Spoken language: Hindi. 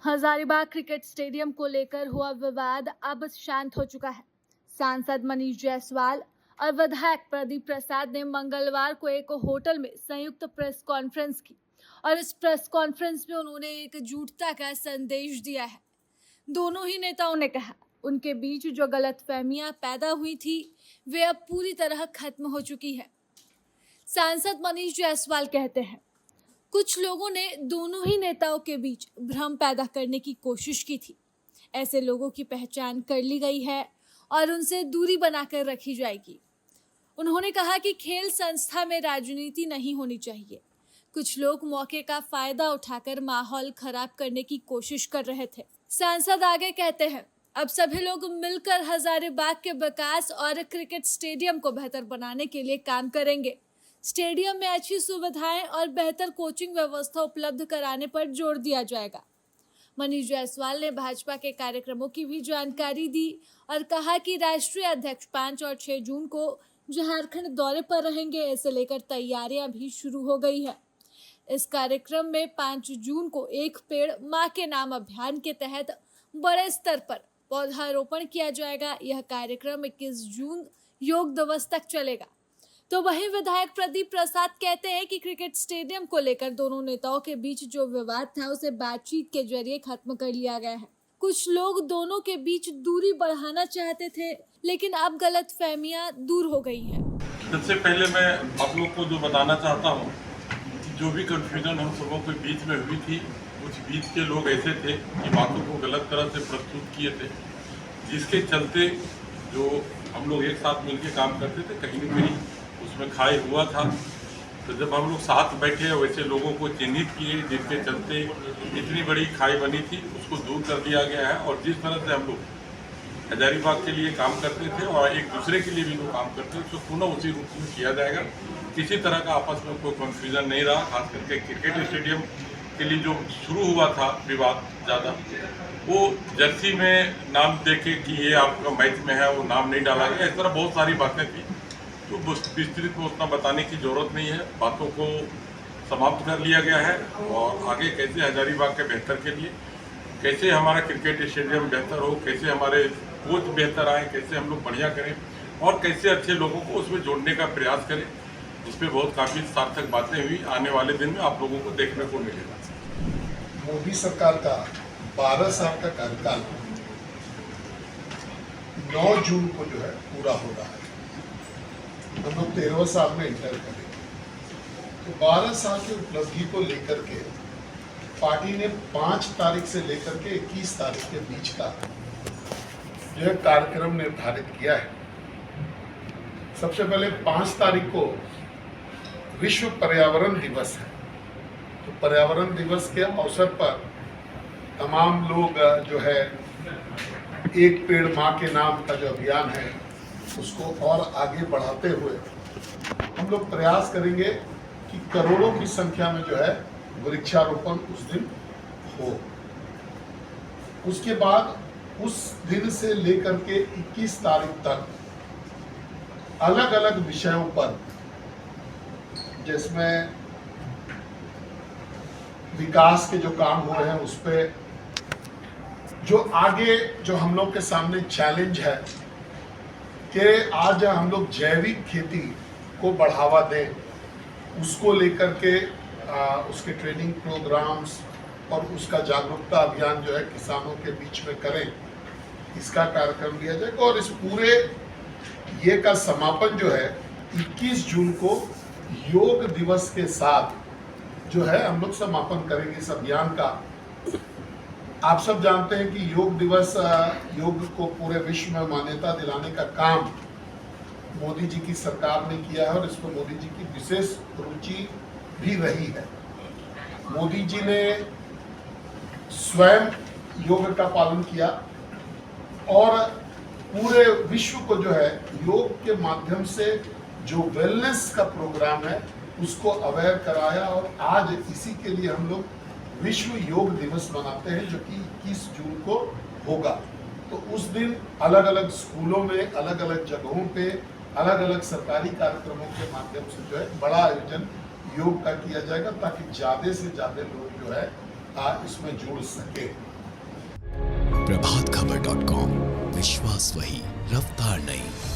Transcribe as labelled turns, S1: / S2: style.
S1: हजारीबाग क्रिकेट स्टेडियम को लेकर हुआ विवाद अब शांत हो चुका है। सांसद मनीष जायसवाल और विधायक प्रदीप प्रसाद ने मंगलवार को एक होटल में संयुक्त प्रेस कॉन्फ्रेंस की और इस प्रेस कॉन्फ्रेंस में उन्होंने एकजुटता का संदेश दिया है। दोनों ही नेताओं ने कहा उनके बीच जो गलतफहमियां पैदा हुई थी वे अब पूरी तरह खत्म हो चुकी है। सांसद मनीष जायसवाल कहते हैं कुछ लोगों ने दोनों ही नेताओं के बीच भ्रम पैदा करने की कोशिश की थी। ऐसे लोगों की पहचान कर ली गई है और उनसे दूरी बनाकर रखी जाएगी। उन्होंने कहा कि खेल संस्था में राजनीति नहीं होनी चाहिए। कुछ लोग मौके का फायदा उठाकर माहौल खराब करने की कोशिश कर रहे थे। सांसद आगे कहते हैं अब सभी लोग मिलकर हजारीबाग के विकास और क्रिकेट स्टेडियम को बेहतर बनाने के लिए काम करेंगे। स्टेडियम में अच्छी सुविधाएं और बेहतर कोचिंग व्यवस्था उपलब्ध कराने पर जोर दिया जाएगा। मनीष जायसवाल ने भाजपा के कार्यक्रमों की भी जानकारी दी और कहा कि राष्ट्रीय अध्यक्ष 5 और 6 जून को झारखंड दौरे पर रहेंगे। इसे लेकर तैयारियां भी शुरू हो गई है। इस कार्यक्रम में 5 जून को एक पेड़ मां के नाम अभियान के तहत बड़े स्तर पर पौधारोपण किया जाएगा। यह कार्यक्रम 21 जून योग दिवस तक चलेगा। तो वहीं विधायक प्रदीप प्रसाद कहते हैं कि क्रिकेट स्टेडियम को लेकर दोनों नेताओं के बीच जो विवाद था उसे बातचीत के जरिए खत्म कर लिया गया है। कुछ लोग दोनों के बीच दूरी बढ़ाना चाहते थे, लेकिन अब गलतफहमियां दूर हो गई हैं।
S2: सबसे पहले मैं आप लोग को जो बताना चाहता हूँ, जो भी कंफ्यूजन हम सबों के बीच में हुई थी, कुछ बीच के लोग ऐसे थे कि बातों को गलत तरह से प्रस्तुत किए थे, जिसके चलते जो हम लोग एक साथ मिलकर काम करते थे कहीं न कहीं उसमें खाई हुआ था। तो जब हम लोग साथ बैठे वैसे लोगों को चिन्हित किए जिनके चलते इतनी बड़ी खाई बनी थी, उसको दूर कर दिया गया है। और जिस तरह से हम लोग हजारीबाग के लिए काम करते थे और एक दूसरे के लिए भी लोग काम करते थे, उसको पुनः उसी रूप में किया जाएगा। किसी तरह का आपस में कोई कन्फ्यूजन नहीं रहा। खास करके क्रिकेट स्टेडियम के लिए जो शुरू हुआ था विवाद ज़्यादा, वो जर्सी में नाम देके कि ये आपका मैच में है, वो नाम नहीं डाला गया। इस तरह बहुत सारी बातें थी तो विस्तृत में उतना बताने की ज़रूरत नहीं है। बातों को समाप्त कर लिया गया है और आगे कैसे हजारीबाग के बेहतर के लिए, कैसे हमारा क्रिकेट स्टेडियम बेहतर हो, कैसे हमारे कोच बेहतर आए, कैसे हम लोग बढ़िया करें और कैसे अच्छे लोगों को उसमें जोड़ने का प्रयास करें, इस पर बहुत काफ़ी सार्थक बातें हुई। आने वाले दिन में आप लोगों को देखने को मिलेगा।
S3: मोदी सरकार का 12 साल का कार्यकाल 9 जून को जो है पूरा हो रहा है। हम लोग 13वें साल में इंटर करेंगे। तो 12 साल की उपलब्धि को लेकर के पार्टी ने 5 तारीख से लेकर के 21 तारीख के बीच का जो है कार्यक्रम निर्धारित किया है। सबसे पहले 5 तारीख को विश्व पर्यावरण दिवस है। तो पर्यावरण दिवस के अवसर पर तमाम लोग जो है एक पेड़ मां के नाम का जो अभियान है उसको और आगे बढ़ाते हुए हम लोग प्रयास करेंगे कि करोड़ों की संख्या में जो है वृक्षारोपण उस दिन हो। उसके बाद उस दिन से लेकर के 21 तारीख तक अलग अलग विषयों पर, जिसमें विकास के जो काम हो रहे हैं उस पर, जो आगे जो हम लोग के सामने चैलेंज है कि आज हम लोग जैविक खेती को बढ़ावा दें, उसको लेकर के उसके ट्रेनिंग प्रोग्राम्स और उसका जागरूकता अभियान जो है किसानों के बीच में करें, इसका कार्यक्रम लिया जाएगा। और इस पूरे ये का समापन जो है 21 जून को योग दिवस के साथ जो है हम लोग समापन करेंगे इस अभियान का। आप सब जानते हैं कि योग दिवस, योग को पूरे विश्व में मान्यता दिलाने का काम मोदी जी की सरकार ने किया है और इसमें मोदी जी की विशेष रुचि भी रही है। मोदी जी ने स्वयं योग का पालन किया और पूरे विश्व को जो है योग के माध्यम से जो वेलनेस का प्रोग्राम है उसको अवेयर कराया। और आज इसी के लिए हम लोग विश्व योग दिवस मनाते हैं, जो कि 21 जून को होगा। तो उस दिन अलग अलग स्कूलों में, अलग अलग जगहों पे, अलग अलग सरकारी कार्यक्रमों के माध्यम से जो है बड़ा आयोजन योग का किया जाएगा, ताकि ज़्यादा से ज़्यादा लोग जो है इसमें जुड़ सके।
S4: प्रभातखबर.com, विश्वास वही, रफ्तार नहीं।